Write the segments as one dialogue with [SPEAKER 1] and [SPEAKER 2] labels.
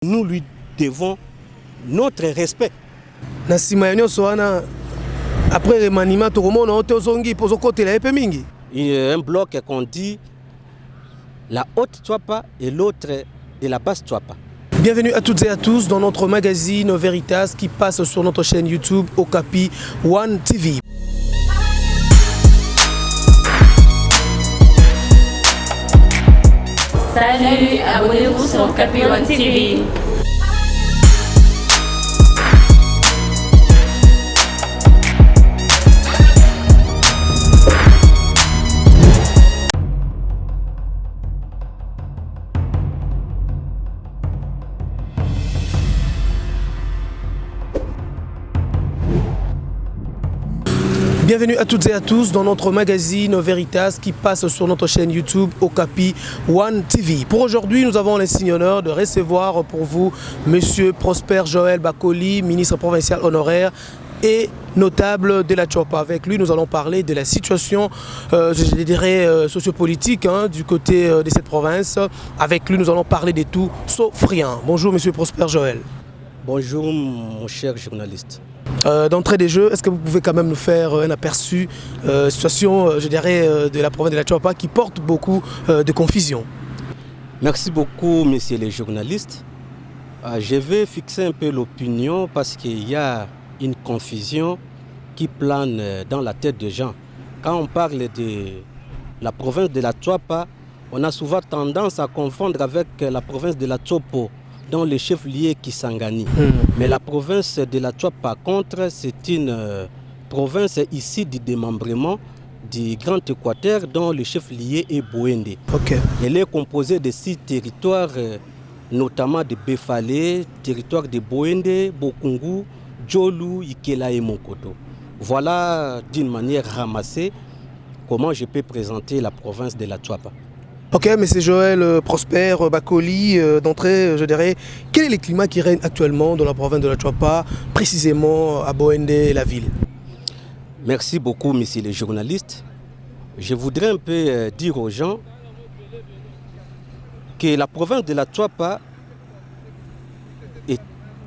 [SPEAKER 1] Nous lui devons notre respect.
[SPEAKER 2] Après remaniement,
[SPEAKER 1] Un bloc qu'on dit la haute Tchouapa et l'autre de la basse Tchouapa.
[SPEAKER 2] Bienvenue à toutes et à tous dans notre magazine Veritas qui passe sur notre chaîne YouTube Okapi One TV.
[SPEAKER 3] Salut, abonnez-vous sur Okapi One TV.
[SPEAKER 2] Bienvenue à toutes et à tous dans notre magazine Veritas qui passe sur notre chaîne YouTube Okapi One TV. Pour aujourd'hui, nous avons l'insigne honneur de recevoir pour vous Monsieur Prosper Joël Bakoli, ministre provincial honoraire et notable de la Tchouapa. Avec lui, nous allons parler de la situation, je dirais, sociopolitique du côté de cette province. Avec lui, nous allons parler de tout sauf rien. Bonjour Monsieur Prosper Joël.
[SPEAKER 1] Bonjour mon cher journaliste.
[SPEAKER 2] D'entrée des jeux, est-ce que vous pouvez quand même nous faire un aperçu situation, je dirais, de la province de la Tchouapa qui porte beaucoup de confusion?
[SPEAKER 1] Merci beaucoup, messieurs les journalistes. Je vais fixer un peu l'opinion parce qu'il y a une confusion qui plane dans la tête des gens. Quand on parle de la province de la Tchouapa, on a souvent tendance à confondre avec la province de la Tchopo, dont le chef-lieu Kisangani. Mais la province de la Tchouapa, par contre, c'est une province ici du démembrement du Grand Équateur, dont le chef-lieu est Bouende. Elle est composée de 6 territoires, notamment de Befale, territoire de Bouende, Bokungu, Djolu, Ikela et Mokoto. Voilà d'une manière ramassée comment je peux présenter la province de la Tchouapa.
[SPEAKER 2] Ok, mais c'est Joël Prosper Bakoli. D'entrée, je dirais, quel est le climat qui règne actuellement dans la province de la Tchouapa, précisément à Bouende et la ville?
[SPEAKER 1] Merci beaucoup, messieurs les journalistes. Je voudrais un peu dire aux gens que la province de la Tchouapa est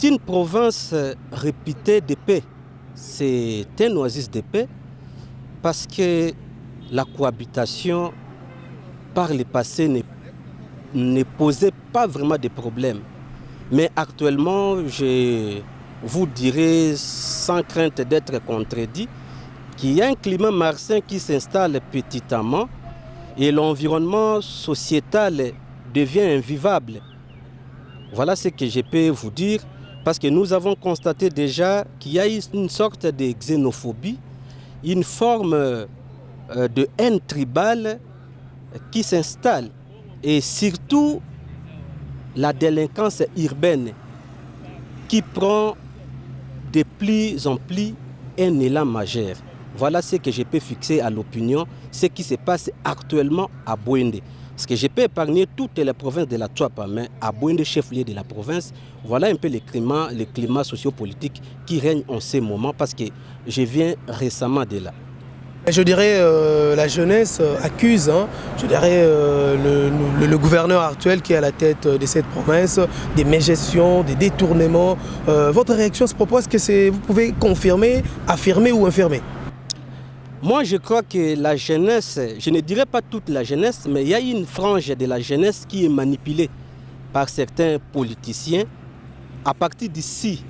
[SPEAKER 1] une province réputée de paix. C'est un oasis de paix parce que la cohabitation par le passé ne posait pas vraiment de problème. Mais actuellement, je vous dirai, sans crainte d'être contredit, qu'il y a un climat malsain qui s'installe petitement et l'environnement sociétal devient invivable. Voilà ce que je peux vous dire, parce que nous avons constaté déjà qu'il y a une sorte de xénophobie, une forme de haine tribale qui s'installe, et surtout la délinquance urbaine qui prend de plus en plus un élan majeur. Voilà ce que je peux fixer à l'opinion, ce qui se passe actuellement à Bouende. Parce que je peux épargner toutes les provinces de la Tchouapa, mais à Bouende, chef-lieu de la province, voilà un peu le climat sociopolitique qui règne en ce moment, parce que je viens récemment de là.
[SPEAKER 2] Je dirais la jeunesse accuse, je dirais le gouverneur actuel qui est à la tête de cette province, des mégestions, des détournements. Votre réaction à ce propos, est-ce que vous pouvez confirmer, affirmer ou infirmer?
[SPEAKER 1] Moi, je crois que la jeunesse, je ne dirais pas toute la jeunesse, mais il y a une frange de la jeunesse qui est manipulée par certains politiciens à partir d'ici,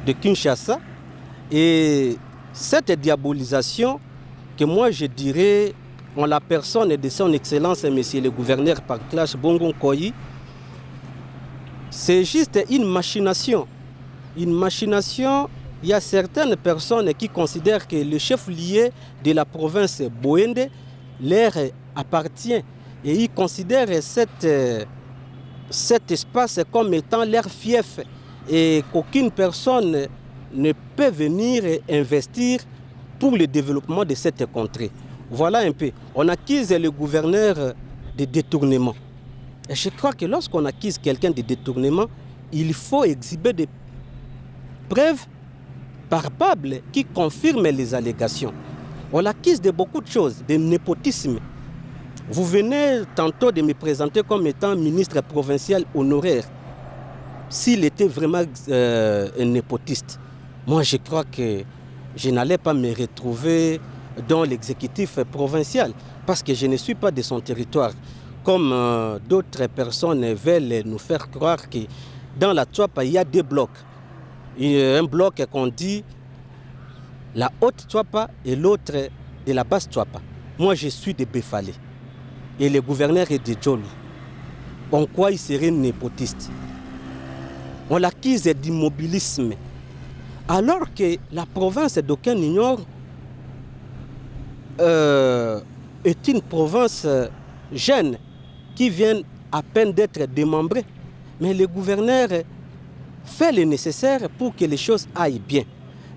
[SPEAKER 1] de Kinshasa. Et cette diabolisation, que moi je dirais, en la personne de son Excellence, Monsieur le gouverneur par Clash Bongo Koyi, c'est juste une machination. Une machination, il y a certaines personnes qui considèrent que le chef-lieu de la province Bouende leur appartient. Et ils considèrent cet espace comme étant leur fief et qu'aucune personne ne peut venir investir pour le développement de cette contrée. Voilà un peu. On accuse le gouverneur de détournement. Et je crois que lorsqu'on accuse quelqu'un de détournement, il faut exhiber des preuves palpables qui confirment les allégations. On l'accuse de beaucoup de choses, de népotisme, Vous venez tantôt de me présenter comme étant ministre provincial honoraire. S'il était vraiment un népotiste, moi je crois que je n'allais pas me retrouver dans l'exécutif provincial parce que je ne suis pas de son territoire. Comme d'autres personnes veulent nous faire croire que dans la Tchouapa, il y a deux blocs. Il y a un bloc qu'on dit la haute Tchouapa et l'autre de la basse Tchouapa. Moi je suis de Befale et le gouverneur est de Djolu. En quoi il serait népotiste? On l'accuse d'immobilisme. Alors que la province d'aucun ignore est une province jeune qui vient à peine d'être démembrée. Mais le gouverneur fait le nécessaire pour que les choses aillent bien.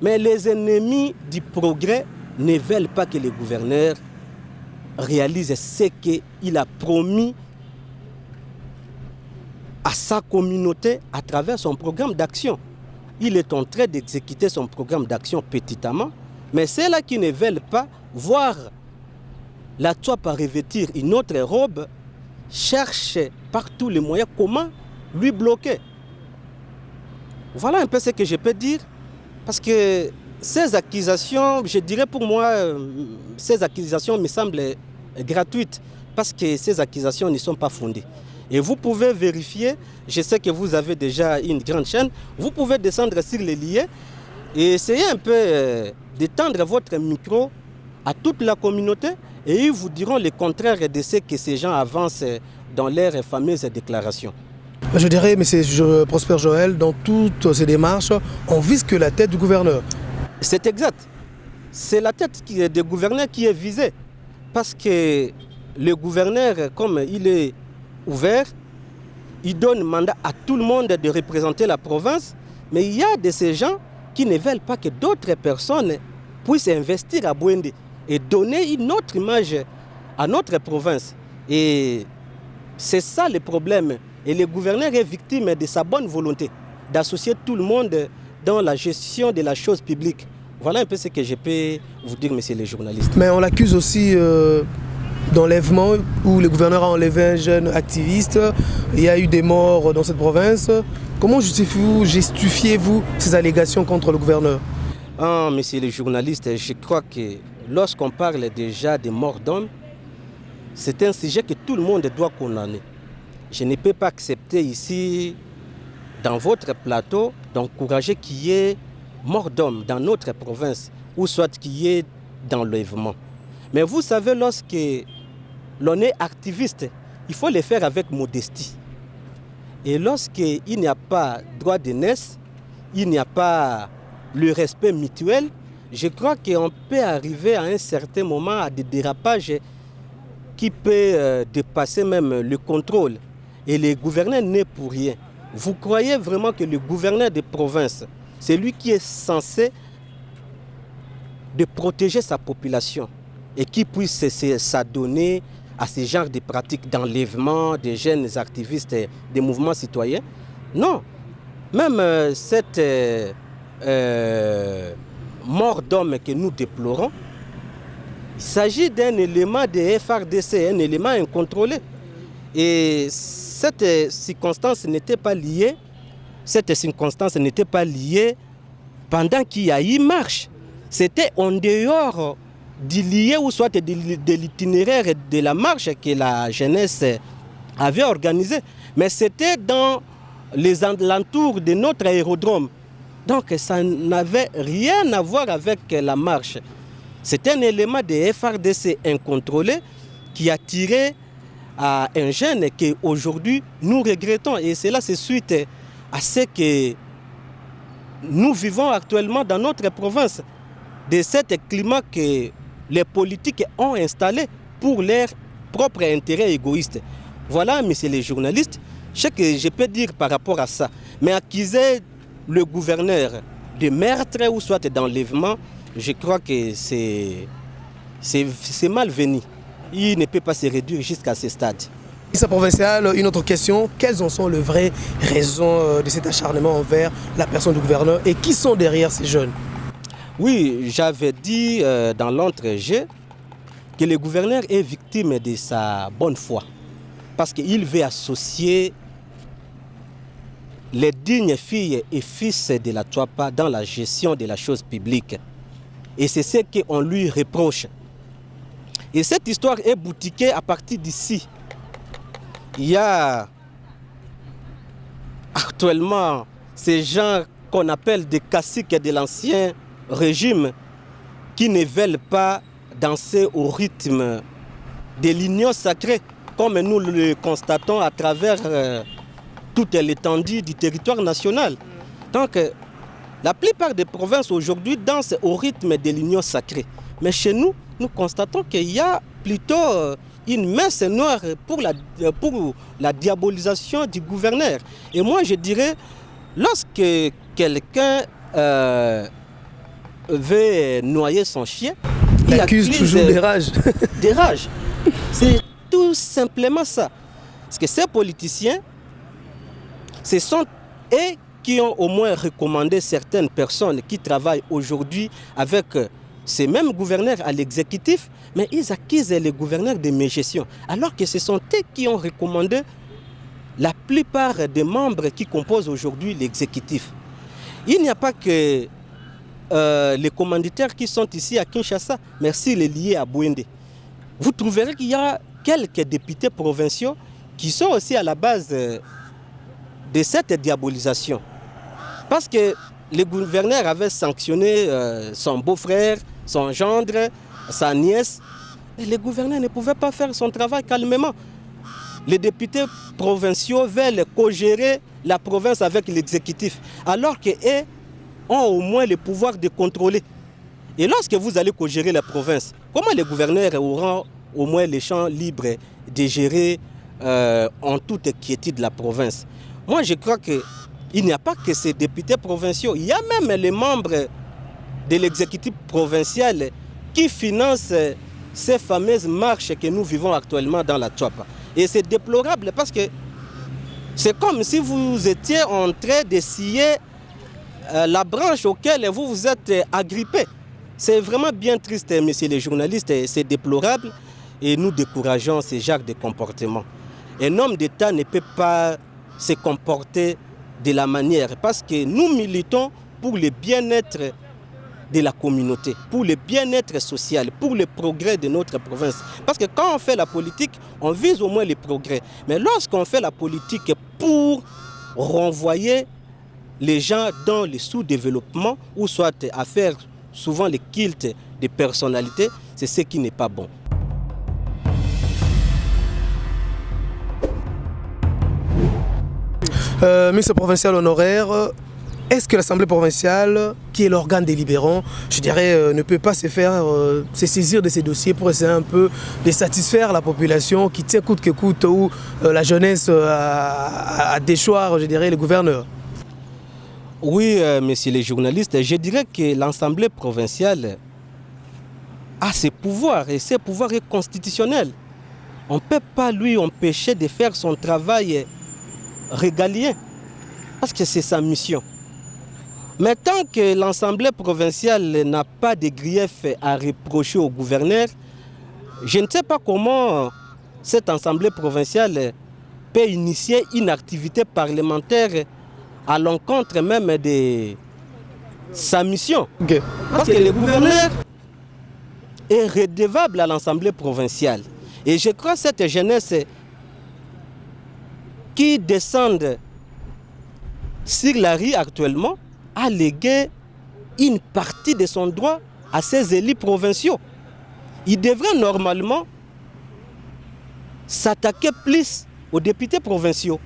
[SPEAKER 1] Mais les ennemis du progrès ne veulent pas que le gouverneur réalise ce qu'il a promis à sa communauté à travers son programme d'action. Il est en train d'exécuter son programme d'action petitement, mais ceux-là qui ne veulent pas voir la Tchouapa revêtir une autre robe cherchent par tous les moyens comment lui bloquer. Voilà un peu ce que je peux dire, parce que ces accusations, je dirais pour moi, ces accusations me semblent gratuites, parce que ces accusations ne sont pas fondées. Et vous pouvez vérifier, je sais que vous avez déjà une grande chaîne, vous pouvez descendre sur les liens et essayer un peu d'étendre votre micro à toute la communauté et ils vous diront le contraire de ce que ces gens avancent dans leurs fameuses déclarations.
[SPEAKER 2] Je dirais, M. Prosper Joël, dans toutes ces démarches, on vise que la tête du gouverneur.
[SPEAKER 1] C'est exact. C'est la tête du gouverneur qui est visée. Parce que le gouverneur, comme il est ouvert, il donne mandat à tout le monde de représenter la province, mais il y a de ces gens qui ne veulent pas que d'autres personnes puissent investir à Bouende et donner une autre image à notre province. Et c'est ça le problème. Et le gouverneur est victime de sa bonne volonté d'associer tout le monde dans la gestion de la chose publique. Voilà un peu ce que je peux vous dire, messieurs les journalistes. Mais
[SPEAKER 2] on l'accuse aussi d'enlèvement où le gouverneur a enlevé un jeune activiste. Il y a eu des morts dans cette province. Comment justifiez-vous ces allégations contre le gouverneur?
[SPEAKER 1] Messieurs les journalistes, je crois que lorsqu'on parle déjà de morts d'hommes, c'est un sujet que tout le monde doit condamner. Je ne peux pas accepter ici, dans votre plateau, d'encourager qu'il y ait mort d'hommes dans notre province, ou soit qu'il y ait d'enlèvement. Mais vous savez, lorsque l'on est activiste, il faut le faire avec modestie. Et lorsqu'il n'y a pas droit d'aînesse, il n'y a pas le respect mutuel, je crois qu'on peut arriver à un certain moment à des dérapages qui peuvent dépasser même le contrôle. Et le gouverneur n'est pour rien. Vous croyez vraiment que le gouverneur de province, c'est lui qui est censé de protéger sa population et qui puisse s'adonner à ce genre de pratiques d'enlèvement des jeunes activistes des mouvements citoyens? Non. Même cette mort d'homme que nous déplorons, il s'agit d'un élément de FRDC, un élément incontrôlé. Et cette circonstance n'était pas liée pendant qu'il y a eu marche. C'était en dehors du lieu ou soit de l'itinéraire de la marche que la jeunesse avait organisé. Mais c'était dans les alentours de notre aérodrome. Donc ça n'avait rien à voir avec la marche. C'est un élément de FRDC incontrôlé qui a tiré à un jeune qu'aujourd'hui nous regrettons. Et cela c'est suite à ce que nous vivons actuellement dans notre province, de ce climat que les politiques ont installé pour leur propre intérêt égoïste. Voilà, messieurs les journalistes, ce que je peux dire par rapport à ça. Mais accuser le gouverneur de meurtre ou soit d'enlèvement, je crois que c'est malvenu. Il ne peut pas se réduire jusqu'à ce stade.
[SPEAKER 2] Ministre provincial, une autre question. Quelles en sont les vraies raisons de cet acharnement envers la personne du gouverneur et qui sont derrière ces jeunes?
[SPEAKER 1] Oui, j'avais dit dans l'entrejeu que le gouverneur est victime de sa bonne foi. Parce qu'il veut associer les dignes filles et fils de la Tchouapa dans la gestion de la chose publique. Et c'est ce qu'on lui reproche. Et cette histoire est boutiquée à partir d'ici. Il y a actuellement ces gens qu'on appelle des caciques de l'ancien régime qui ne veulent pas danser au rythme de l'union sacrée, comme nous le constatons à travers toute l'étendue du territoire national. Donc, la plupart des provinces aujourd'hui dansent au rythme de l'union sacrée. Mais chez nous, nous constatons qu'il y a plutôt une messe noire pour la diabolisation du gouverneur. Et moi, je dirais, lorsque quelqu'un veut noyer son chien,
[SPEAKER 2] il accuse toujours des rages.
[SPEAKER 1] Des rages. C'est tout simplement ça. Parce que ces politiciens, ce sont eux qui ont au moins recommandé certaines personnes qui travaillent aujourd'hui avec ces mêmes gouverneurs à l'exécutif, mais ils accusent les gouverneurs de mégestion, alors que ce sont eux qui ont recommandé la plupart des membres qui composent aujourd'hui l'exécutif. Il n'y a pas que les commanditaires qui sont ici à Kinshasa, mais s'il est lié à Bouende. Vous trouverez qu'il y a quelques députés provinciaux qui sont aussi à la base de cette diabolisation. Parce que le gouverneur avait sanctionné son beau-frère, son gendre, sa nièce, et le gouverneur ne pouvait pas faire son travail calmement. Les députés provinciaux veulent co-gérer la province avec l'exécutif, alors qu'eux ont au moins le pouvoir de contrôler. Et lorsque vous allez co-gérer la province, comment les gouverneurs auront au moins les champs libres de gérer en toute quiétude la province? Moi, je crois qu'il n'y a pas que ces députés provinciaux, il y a même les membres de l'exécutif provincial qui financent ces fameuses marches que nous vivons actuellement dans la Tchouapa. Et c'est déplorable parce que c'est comme si vous étiez en train de scier la branche auquel vous vous êtes agrippé. C'est vraiment bien triste, messieurs les journalistes, et c'est déplorable et nous décourageons ce genre de comportement. Un homme d'État ne peut pas se comporter de la manière parce que nous militons pour le bien-être de la communauté, pour le bien-être social, pour le progrès de notre province. Parce que quand on fait la politique, on vise au moins le progrès. Mais lorsqu'on fait la politique pour renvoyer les gens dans le sous-développement ou soit à faire souvent le culte des personnalités, c'est ce qui n'est pas bon.
[SPEAKER 2] Ministre provincial honoraire, est-ce que l'Assemblée provinciale, qui est l'organe délibérant, je dirais, ne peut pas se saisir de ces dossiers pour essayer un peu de satisfaire la population qui tient coûte que coûte ou la jeunesse à déchoir, je dirais, le gouverneur?
[SPEAKER 1] Oui, messieurs les journalistes, je dirais que l'Assemblée provinciale a ses pouvoirs et ses pouvoirs est constitutionnel. On ne peut pas lui empêcher de faire son travail régalien parce que c'est sa mission. Mais tant que l'Assemblée provinciale n'a pas de griefs à reprocher au gouverneur, je ne sais pas comment cette Assemblée provinciale peut initier une activité parlementaire à l'encontre même de sa mission.
[SPEAKER 2] Okay.
[SPEAKER 1] Parce que le gouverneur est redevable à l'Assemblée provinciale. Et je crois que cette jeunesse qui descend sur la rue actuellement a légué une partie de son droit à ses élus provinciaux. Il devrait normalement s'attaquer plus aux députés provinciaux.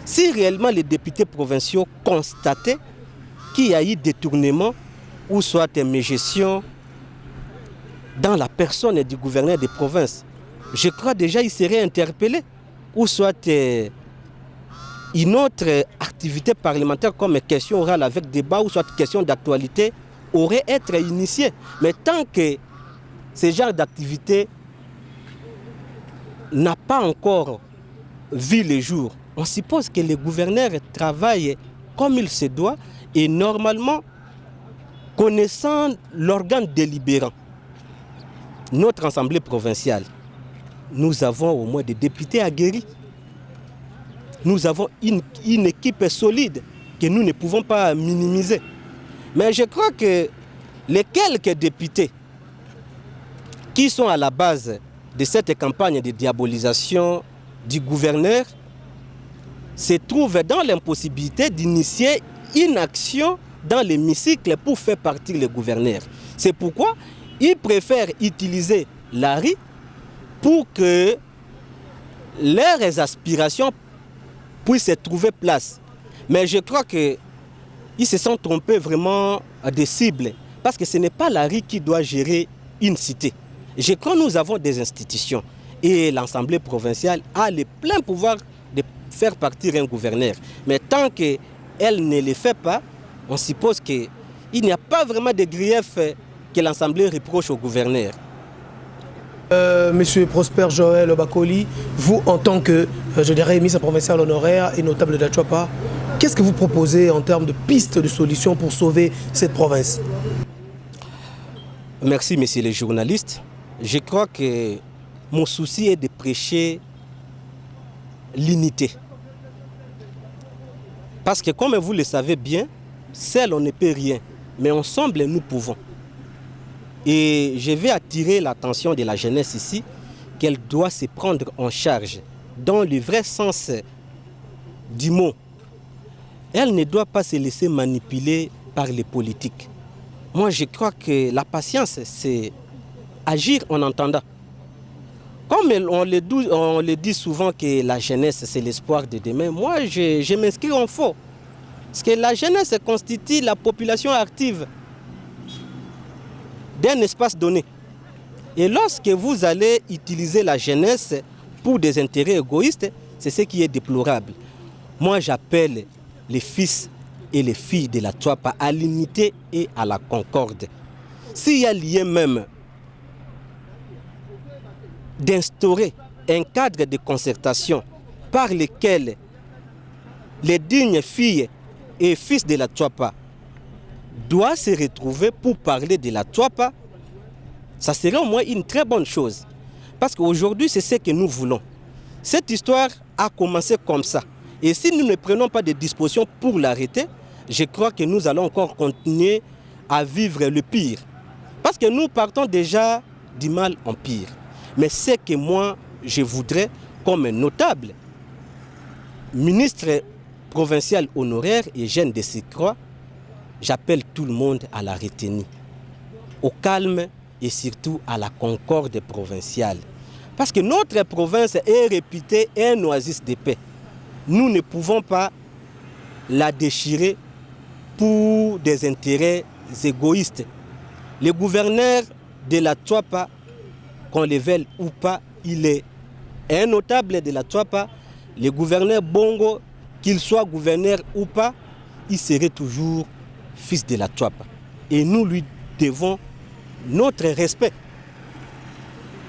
[SPEAKER 1] Si réellement les députés provinciaux constataient qu'il y a eu détournement ou soit mégestion dans la personne du gouverneur des provinces, je crois déjà qu'il serait interpellé ou soit une autre activité parlementaire comme question orale avec débat ou soit question d'actualité aurait été initiée. Mais tant que ce genre d'activité n'a pas encore vu le jour, on suppose que les gouverneurs travaillent comme il se doit et normalement connaissant l'organe délibérant. notre assemblée provinciale, nous avons au moins des députés aguerris. Nous avons une équipe solide que nous ne pouvons pas minimiser. Mais je crois que les quelques députés qui sont à la base de cette campagne de diabolisation du gouverneur se trouvent dans l'impossibilité d'initier une action dans l'hémicycle pour faire partir le gouverneur. C'est pourquoi ils préfèrent utiliser la rue pour que leurs aspirations puissent trouver place. Mais je crois qu'ils se sont trompés vraiment des cibles, parce que ce n'est pas la rue qui doit gérer une cité. Je crois que nous avons des institutions et l'Assemblée provinciale a le plein pouvoir de faire partir un gouverneur. Mais tant qu'elle ne le fait pas, on suppose qu'il n'y a pas vraiment de grief que l'Assemblée reproche au gouverneur.
[SPEAKER 2] Monsieur Prosper Joël Bakoli, vous en tant que, ministre provincial honoraire et notable de Achouapa, qu'est-ce que vous proposez en termes de pistes de solutions pour sauver cette province?
[SPEAKER 1] Merci, messieurs les journalistes. Je crois que mon souci est de prêcher l'unité. Parce que comme vous le savez bien, seul on ne peut rien, mais ensemble nous pouvons. Et je vais attirer l'attention de la jeunesse ici, qu'elle doit se prendre en charge, dans le vrai sens du mot. Elle ne doit pas se laisser manipuler par les politiques. Moi, je crois que la patience, c'est agir en entendant. Comme on le dit souvent que la jeunesse, c'est l'espoir de demain, moi, je m'inscris en faux. Parce que la jeunesse constitue la population active d'un espace donné. Et lorsque vous allez utiliser la jeunesse pour des intérêts égoïstes, c'est ce qui est déplorable. Moi, j'appelle les fils et les filles de la Achouapa à l'unité et à la concorde. S'il y a lieu même d'instaurer un cadre de concertation par lequel les dignes filles et fils de la Achouapa doit se retrouver pour parler de la Achouapa, ça serait au moins une très bonne chose. Parce qu'aujourd'hui, c'est ce que nous voulons. Cette histoire a commencé comme ça. Et si nous ne prenons pas de dispositions pour l'arrêter, je crois que nous allons encore continuer à vivre le pire. Parce que nous partons déjà du mal en pire. Mais ce que moi, je voudrais, comme notable, ministre provincial honoraire et jeune de Sécroix, j'appelle tout le monde à la retenue, au calme et surtout à la concorde provinciale. Parce que notre province est réputée un oasis de paix. Nous ne pouvons pas la déchirer pour des intérêts égoïstes. Le gouverneur de la Achouapa, qu'on le veuille ou pas, il est un notable de la Achouapa. Le gouverneur Bongo, qu'il soit gouverneur ou pas, il serait toujours fils de la Achouapa. Et nous lui devons notre respect.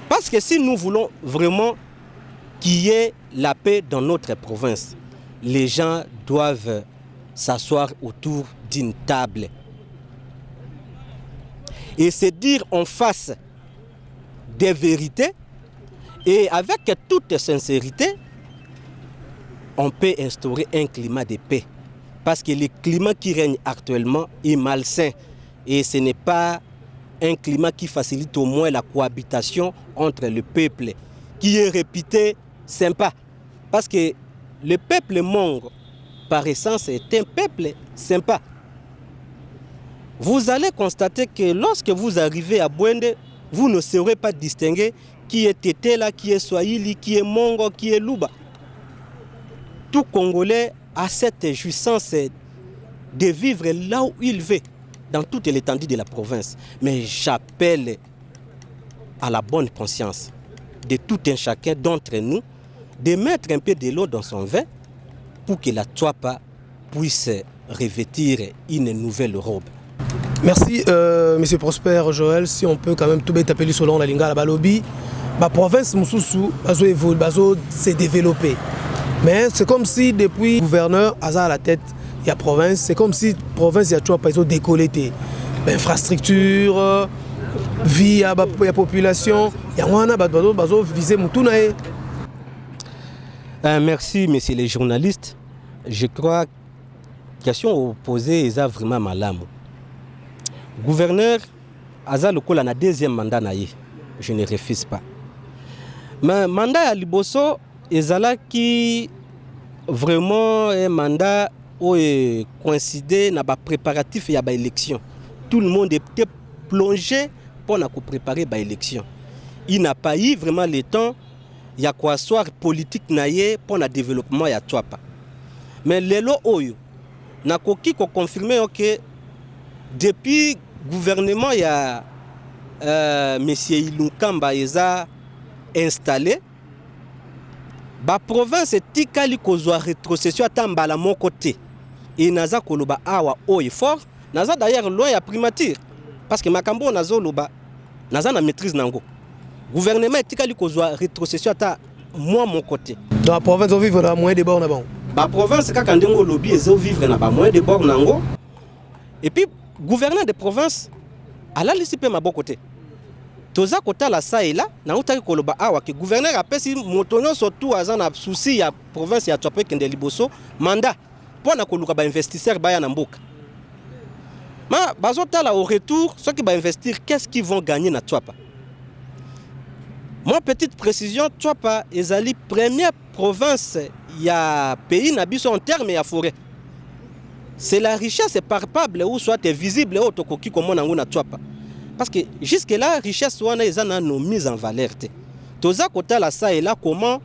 [SPEAKER 1] Parce que si nous voulons vraiment qu'il y ait la paix dans notre province, les gens doivent s'asseoir autour d'une table et se dire en face des vérités, et avec toute sincérité, on peut instaurer un climat de paix. Parce que le climat qui règne actuellement est malsain. Et ce n'est pas un climat qui facilite au moins la cohabitation entre le peuple, qui est réputé sympa. Parce que le peuple mongre, par essence, est un peuple sympa. Vous allez constater que lorsque vous arrivez à Bwende, vous ne saurez pas distinguer qui est Tetela, qui est Swahili, qui est Mongo, qui est Luba. Tout Congolais a cette jouissance de vivre là où il veut, dans toute l'étendue de la province. Mais j'appelle à la bonne conscience de tout un chacun d'entre nous de mettre un peu de l'eau dans son vin pour que la Achouapa puisse revêtir une nouvelle robe.
[SPEAKER 2] Merci, Monsieur Prosper Joël. Si on peut quand même tout bien taper selon la Linga, la Balobi, la province Moussoussou s'est développée. Mais c'est comme si depuis le gouverneur Aza à la tête, il y a province, c'est comme si la province, il y a toujours pas décollé. Infrastructure, vie ya population ya wana bazo viser mutuna e.
[SPEAKER 1] Merci, messieurs les journalistes. Je crois que la question posée est vraiment malamu. Gouverneur, Aza Lokola na deuxième mandat naïe. Je ne refuse pas. Mais mandat à Liboso, ezala qui vraiment un mandat où coïncidé na ba préparatif ya ba élection. Tout le monde était plongé pour préparer ba élection. Il n'a pas eu vraiment le temps ya quoi soir politique naïe pour le développement ya Twapa. Mais lelo oyo na koki ko confirmer que depuis gouvernement ya monsieur Ilunkamba eza installé, la province tikali kozwa rétrocession atambala mon côté et naza koloba awa oy fort naza d'ailleurs loin ya primature parce que makambo nazo loba naza na maîtrise nango gouvernement tikali kozwa rétrocession ata moi mon côté
[SPEAKER 2] dans la province on vivre na moyen de bord na bon
[SPEAKER 1] ba province kaka ndengo lobby ezo vivre na ba moyen de bord nango et puis gouverneur de province ala lisipe ma bon côté toza kota la sa et là na utaki koloba awa ke gouverneur apesi motonyo surtout azana souci ya province ya Twapa kende liboso mandat pour na koluka ba investisseur baya na mboka ma bazota là au retour ceux qui va investir qu'est-ce qu'ils vont gagner na Twapa. Moi petite précision Twapa ezali première province ya pays na biso en termes ya forêt. C'est la richesse palpable ou soit visible au tokoki comme on a na Twapa. Parce que jusque-là, la richesse est mise en valeur. Toza kota la sa et là, comment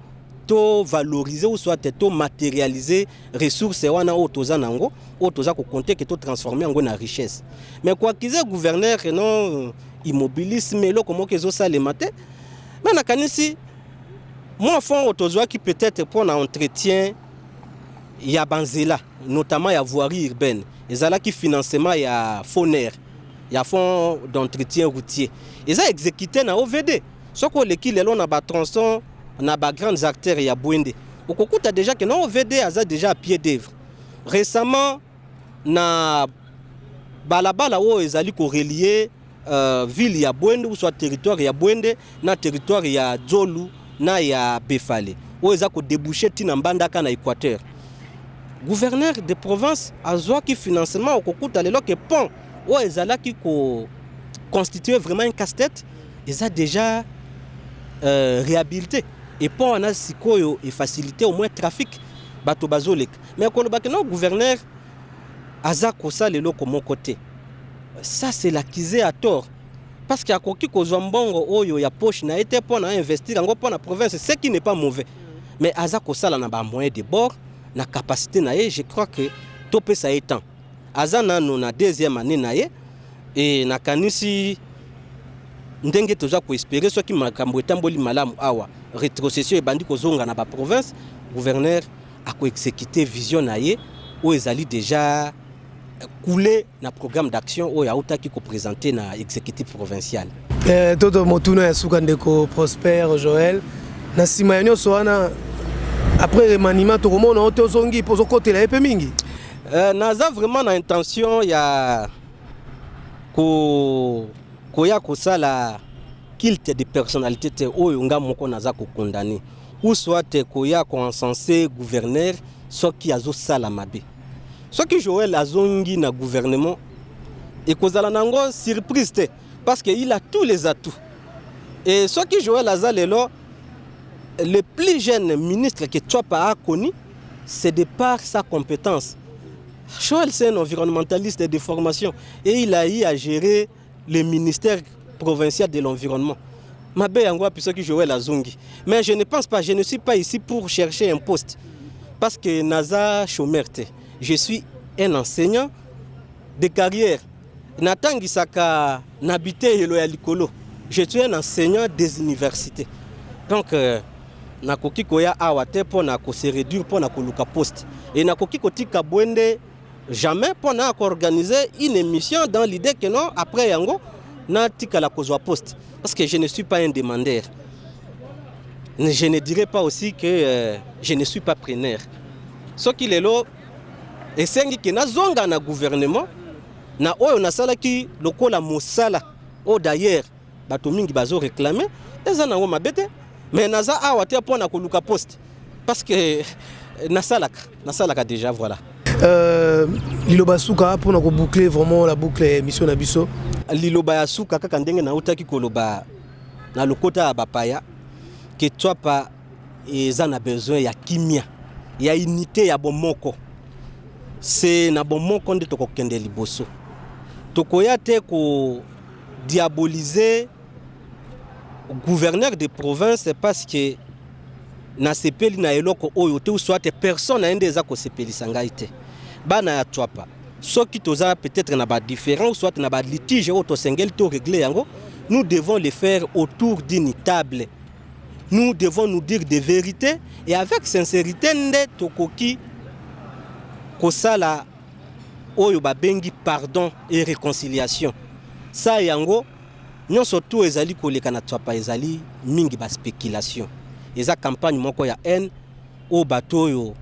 [SPEAKER 1] to valoriser ou soit to matérialiser les ressources wana o toza nango, o toza ko compter que to transformer en richesse. Mais quoi qu'ils aient gouverneur non immobilisme lo comment que zo ça les maté. Mais na kanisi moi fond o toza qui peut-être pour un entretien ya banzela, notamment ya voirie urbaine, ezala qui financement ya fonaire. Il y a fonds d'entretien routier. Ils ont exécuté na OVD. Ce qu'on l'équipe les na ba tronçon na ba grandes artères ya Bwende. Au Kokuta a déjà que non OVD a déjà à pied d'œuvre. Récemment na balabala où ils allaient relier ville ya Bwende ou soit territoire ya Bwende na territoire ya Dzolu na ya Befale. Où ils ont débouché tina mbandaka na Équateur. Gouverneur de province a zoa qui financement au Kokuta le que pont où ils qui constitué vraiment un casse-tête, ils ont déjà réhabilité. Et pour on a sikoyo et facilité au moins le trafic bato bazolek. Mais quand le gouverneur aza kosa lelo comme mon côté. Ça c'est l'accusé à tort. Parce qu'il y a koki kozwa mbongo oyo ya poche na été pour investir en pour la province, ce qui n'est pas mauvais. Mais aza kosa la na ba moyen de bord, na capacité na je crois que topé ça étant. Azana na deuxième année naye et na kanisi ndenge toza ko espérer ceux qui makambo etamboli malamu awa rétrocession et bandi kozonga na ba province gouverneur a ko exécuter vision naye où ezali déjà coulé na programme d'action où ya utaki ko présenter na exécutif provincial
[SPEAKER 2] toto motuna ya suka ndeko Prosper Joël na sima yanyo soana après remaniement to komona otozongi pozo côté la epé mingi.
[SPEAKER 1] Naza vraiment na intention ya koya kosala culte de personnalité te oyo nga moko naza ko condamner ou soit koya ko encenser gouverneur soki azo sala mabe soki Joël azongi na gouvernement et kozala nango surprise te parce que il a tous les atouts et soki Joël azalelo le plus jeune ministre que Twapa a connu c'est de par sa compétence. Joël, c'est un environnementaliste de formation et il a eu à gérer le ministère provincial de l'environnement. Mais je ne pense pas, je ne suis pas ici pour chercher un poste. Parce que Naza Chomerte, je suis un enseignant de carrière. Nathan Gisaka n'habite Likolo. Je suis un enseignant des universités. Donc, nakoki koya awate pour se réduire pour nakoluka poste. Et nakoki kotika Bwende jamais pour organiser une émission dans l'idée que non, après Yango, na tika la kozwa poste. Parce que je ne suis pas un demandeur. Je ne dirais pas aussi que je ne suis pas preneur. Ce qui est là, et c'est que na gouvernement, na oyo na sala ki lokola mosala, o d'ailleurs, bato mingi bazo réclamer eza nango mabete mais naza awa te pona ko luka poste parce que nasalaka déjà voilà.
[SPEAKER 2] Liloba suka pour na ko boucler vraiment la boucle émission na biso.
[SPEAKER 1] Liloba ya suka kaka ndenge na utaki koloba na lokota ya bapaya que toi pas eza na besoin ya kimia ya unité ya bomoko. C'est na bomoko nde tokokende liboso. Tokoya te ko diaboliser gouverneur de province parce que na sepeli na eloko oyo te ou soit personne ende eza ko sepelisa ngai te. Bana ya twapa soki toza peut-être na ba différent ou soit na ba litige o to sengel to régler yango, nous devons le faire autour d'une table. Nous devons nous dire des vérités et avec sincérité nde tokoki kosala oyo babengi pardon et réconciliation. Ça yango nyonso tout ezali koleka na twapa ezali mingi ba spéculation. Eza campagne moko ya haine o bato oyo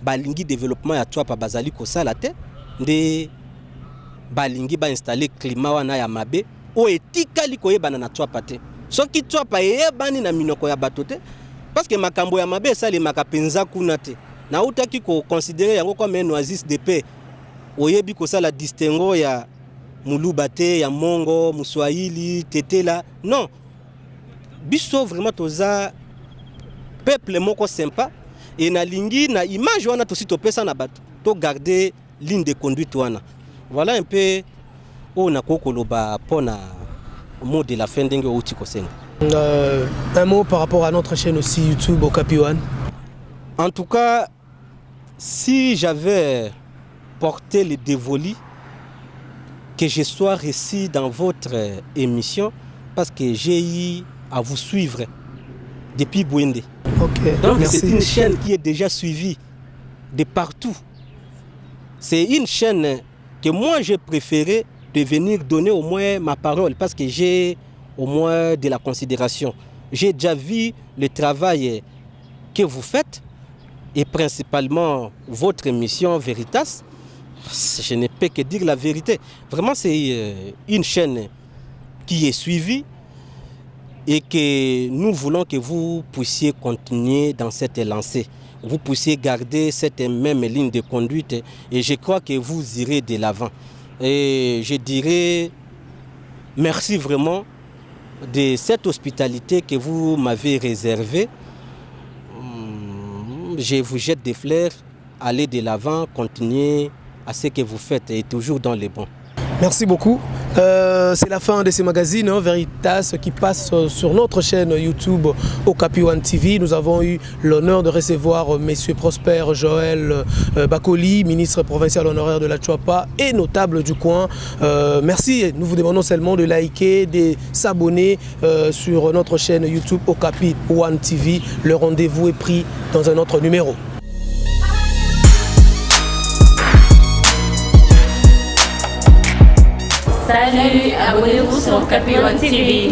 [SPEAKER 1] balingi développement ya twapa bazali kosala te nde balingi ba installer climat wana ya mabe o etikali koyebana na twapa te. Soki twapa eyebani na minoko ya bato te parce que makambo ya mabe sali makapenza kuna te. Na utaki ko considérer yango comme un oasis de paix. Oyebi kosala distingo ya muluba te ya mongo muswahili tetela non. Biso vraiment toza peuple moko sympa et na lingi na image wana to si to pesa na bato to garder ligne de conduite wana. Voilà un peu o na kokoloba pona mot de la fin ndenge outi kosenga.
[SPEAKER 2] Un mot par rapport à notre chaîne aussi YouTube Okapi One.
[SPEAKER 1] En tout cas, si j'avais porté le dévolu, que je sois réussi dans votre émission, parce que j'ai eu à vous suivre depuis Bouende.
[SPEAKER 2] Okay,
[SPEAKER 1] donc
[SPEAKER 2] merci.
[SPEAKER 1] C'est une chaîne qui est déjà suivie de partout. C'est une chaîne que moi j'ai préféré de venir donner au moins ma parole, parce que j'ai au moins de la considération. J'ai déjà vu le travail que vous faites, et principalement votre émission Veritas. Je ne peux que dire la vérité. Vraiment, c'est une chaîne qui est suivie et que nous voulons que vous puissiez continuer dans cette lancée. Vous puissiez garder cette même ligne de conduite et je crois que vous irez de l'avant. Et je dirais merci vraiment de cette hospitalité que vous m'avez réservée. Je vous jette des fleurs, allez de l'avant, continuez à ce que vous faites et toujours dans les bons.
[SPEAKER 2] Merci beaucoup. C'est la fin de ce magazine Veritas qui passe sur notre chaîne YouTube Okapi One TV. Nous avons eu l'honneur de recevoir M. Prosper Joël Bakoli, ministre provincial honoraire de la Tchouapa et notable du coin. Merci. Nous vous demandons seulement de liker, de s'abonner sur notre chaîne YouTube Okapi One TV. Le rendez-vous est pris dans un autre numéro.
[SPEAKER 3] Salut, abonnez-vous sur Okapi One TV.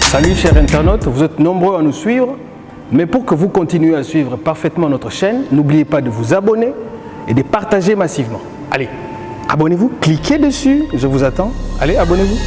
[SPEAKER 4] Salut chers internautes, vous êtes nombreux à nous suivre, mais pour que vous continuiez à suivre parfaitement notre chaîne, n'oubliez pas de vous abonner et de partager massivement. Allez, abonnez-vous, cliquez dessus, je vous attends. Allez, abonnez-vous.